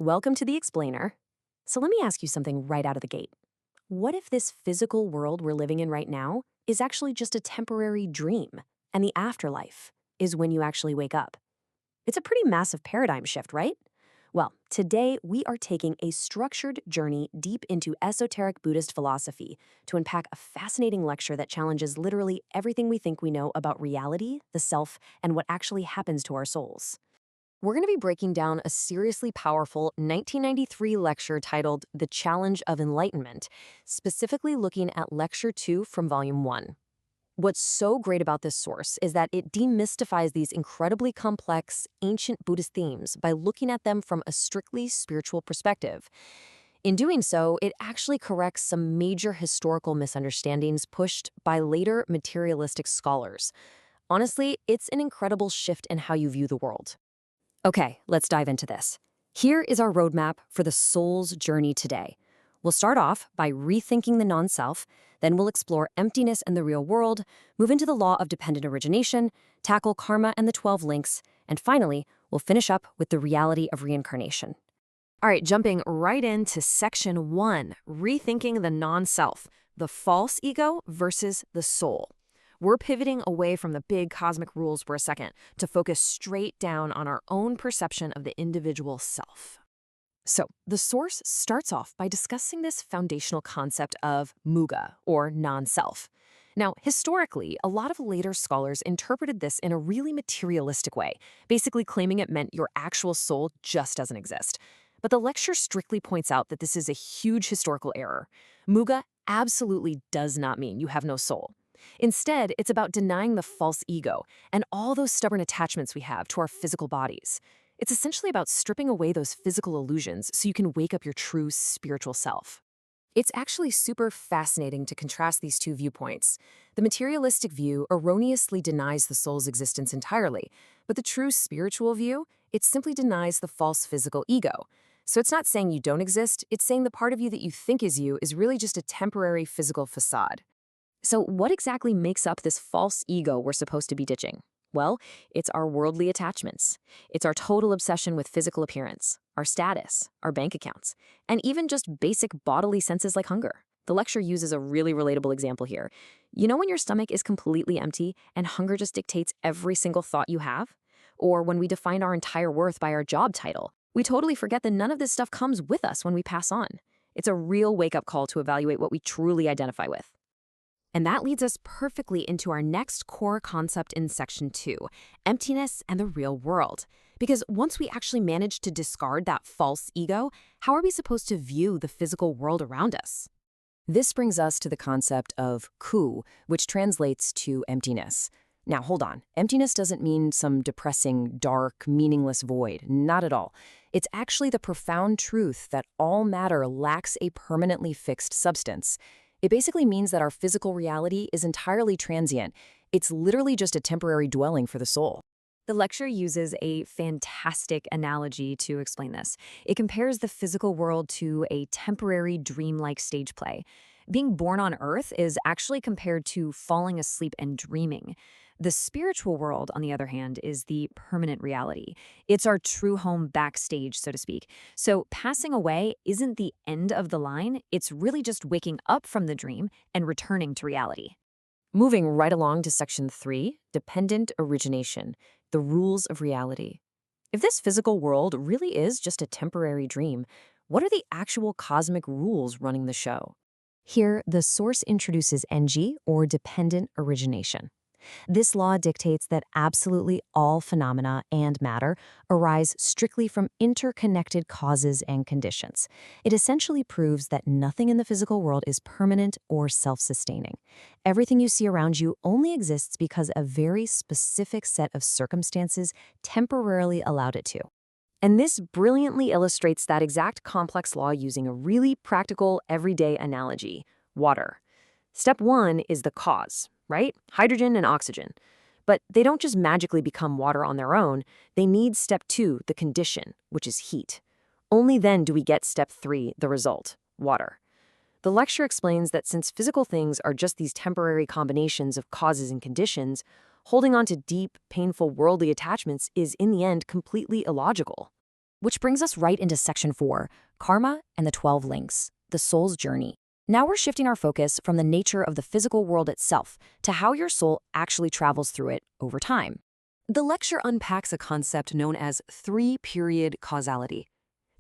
Welcome to the Explainer. So let me ask you something right out of the gate. What if this physical world we're living in right now is actually just a temporary dream, and the afterlife is when you actually wake up? It's a pretty massive paradigm shift, right? Well, today we are taking a structured journey deep into esoteric Buddhist philosophy to unpack a fascinating lecture that challenges literally everything we think we know about reality, the self, and what actually happens to our souls. We're going to be breaking down a seriously powerful 1993 lecture titled The Challenge of Enlightenment, specifically looking at Lecture 2 from Volume 1. What's so great about this source is that it demystifies these incredibly complex, ancient Buddhist themes by looking at them from a strictly spiritual perspective. In doing so, it actually corrects some major historical misunderstandings pushed by later materialistic scholars. Honestly, it's an incredible shift in how you view the world. Okay, let's dive into this. Here is our roadmap for the soul's journey today. We'll start off by rethinking the non-self, then we'll explore emptiness and the real world, move into the law of dependent origination, tackle karma and the 12 links, and finally, we'll finish up with the reality of reincarnation. All right, jumping right into Section 1, rethinking the non-self, the false ego versus the soul. We're pivoting away from the big cosmic rules for a second to focus straight down on our own perception of the individual self. So, the source starts off by discussing this foundational concept of muga, or non-self. Now, historically, a lot of later scholars interpreted this in a really materialistic way, basically claiming it meant your actual soul just doesn't exist. But the lecture strictly points out that this is a huge historical error. Muga absolutely does not mean you have no soul. Instead, it's about denying the false ego and all those stubborn attachments we have to our physical bodies. It's essentially about stripping away those physical illusions so you can wake up your true spiritual self. It's actually super fascinating to contrast these two viewpoints. The materialistic view erroneously denies the soul's existence entirely, but the true spiritual view, it simply denies the false physical ego. So it's not saying you don't exist, it's saying the part of you that you think is you is really just a temporary physical facade. So what exactly makes up this false ego we're supposed to be ditching? Well, it's our worldly attachments. It's our total obsession with physical appearance, our status, our bank accounts, and even just basic bodily senses like hunger. The lecture uses a really relatable example here. You know when your stomach is completely empty and hunger just dictates every single thought you have? Or when we define our entire worth by our job title, we totally forget that none of this stuff comes with us when we pass on. It's a real wake-up call to evaluate what we truly identify with. And that leads us perfectly into our next core concept in Section 2, emptiness and the real world. Because once we actually manage to discard that false ego, how are we supposed to view the physical world around us? This brings us to the concept of ku, which translates to emptiness. Now, hold on. Emptiness doesn't mean some depressing, dark, meaningless void. Not at all. It's actually the profound truth that all matter lacks a permanently fixed substance. It basically means that our physical reality is entirely transient. It's literally just a temporary dwelling for the soul. The lecture uses a fantastic analogy to explain this. It compares the physical world to a temporary dreamlike stage play. Being born on Earth is actually compared to falling asleep and dreaming. The spiritual world, on the other hand, is the permanent reality. It's our true home backstage, so to speak. So passing away isn't the end of the line. It's really just waking up from the dream and returning to reality. Moving right along to Section 3, dependent origination, the rules of reality. If this physical world really is just a temporary dream, what are the actual cosmic rules running the show? Here, the source introduces NG, or dependent origination. This law dictates that absolutely all phenomena and matter arise strictly from interconnected causes and conditions. It essentially proves that nothing in the physical world is permanent or self-sustaining. Everything you see around you only exists because a very specific set of circumstances temporarily allowed it to. And this brilliantly illustrates that exact complex law using a really practical, everyday analogy: water. Step 1 is the cause, right? Hydrogen and oxygen. But they don't just magically become water on their own. They need step 2, the condition, which is heat. Only then do we get step 3, the result, water. The lecture explains that since physical things are just these temporary combinations of causes and conditions, holding on to deep, painful worldly attachments is, in the end, completely illogical. Which brings us right into section 4, Karma and the 12 Links, the soul's journey. Now we're shifting our focus from the nature of the physical world itself to how your soul actually travels through it over time. The lecture unpacks a concept known as three-period causality.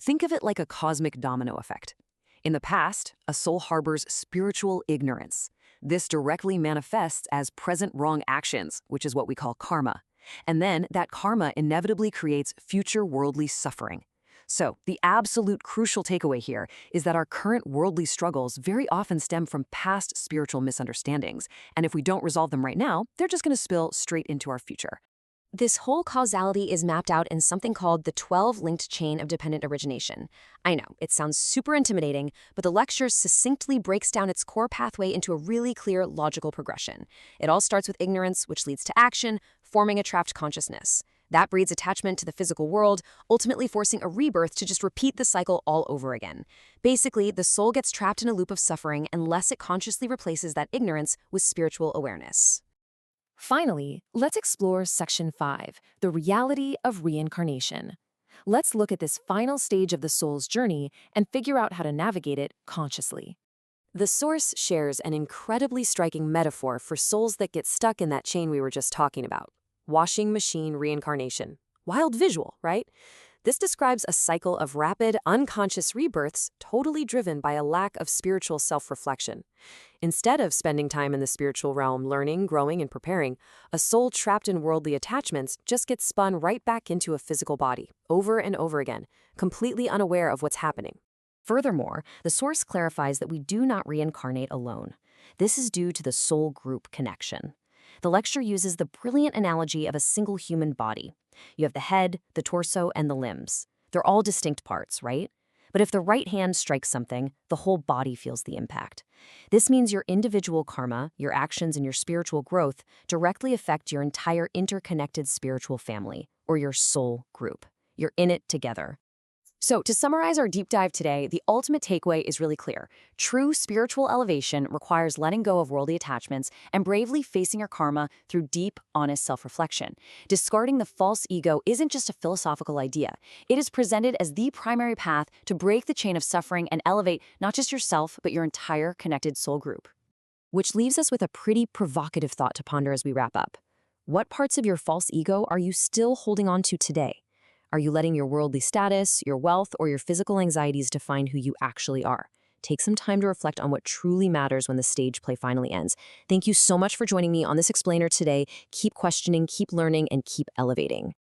Think of it like a cosmic domino effect. In the past, a soul harbors spiritual ignorance. This directly manifests as present wrong actions, which is what we call karma. And then that karma inevitably creates future worldly suffering. So, the absolute crucial takeaway here is that our current worldly struggles very often stem from past spiritual misunderstandings, and if we don't resolve them right now, they're just going to spill straight into our future. This whole causality is mapped out in something called the 12-linked chain of dependent origination. I know, it sounds super intimidating, but the lecture succinctly breaks down its core pathway into a really clear logical progression. It all starts with ignorance, which leads to action, forming a trapped consciousness. That breeds attachment to the physical world, ultimately forcing a rebirth to just repeat the cycle all over again. Basically, the soul gets trapped in a loop of suffering unless it consciously replaces that ignorance with spiritual awareness. Finally, let's explore section 5, the reality of reincarnation. Let's look at this final stage of the soul's journey and figure out how to navigate it consciously. The source shares an incredibly striking metaphor for souls that get stuck in that chain we were just talking about. Washing machine reincarnation. Wild visual, right? This describes a cycle of rapid, unconscious rebirths totally driven by a lack of spiritual self-reflection. Instead of spending time in the spiritual realm learning, growing, and preparing, a soul trapped in worldly attachments just gets spun right back into a physical body, over and over again, completely unaware of what's happening. Furthermore, the source clarifies that we do not reincarnate alone. This is due to the soul group connection. The lecture uses the brilliant analogy of a single human body. You have the head, the torso, and the limbs. They're all distinct parts, right? But if the right hand strikes something, the whole body feels the impact. This means your individual karma, your actions, and your spiritual growth directly affect your entire interconnected spiritual family, or your soul group. You're in it together. So, to summarize our deep dive today, the ultimate takeaway is really clear. True spiritual elevation requires letting go of worldly attachments and bravely facing your karma through deep, honest self-reflection. Discarding the false ego isn't just a philosophical idea. It is presented as the primary path to break the chain of suffering and elevate not just yourself, but your entire connected soul group. Which leaves us with a pretty provocative thought to ponder as we wrap up. What parts of your false ego are you still holding on to today? Are you letting your worldly status, your wealth, or your physical anxieties define who you actually are? Take some time to reflect on what truly matters when the stage play finally ends. Thank you so much for joining me on this explainer today. Keep questioning, keep learning, and keep elevating.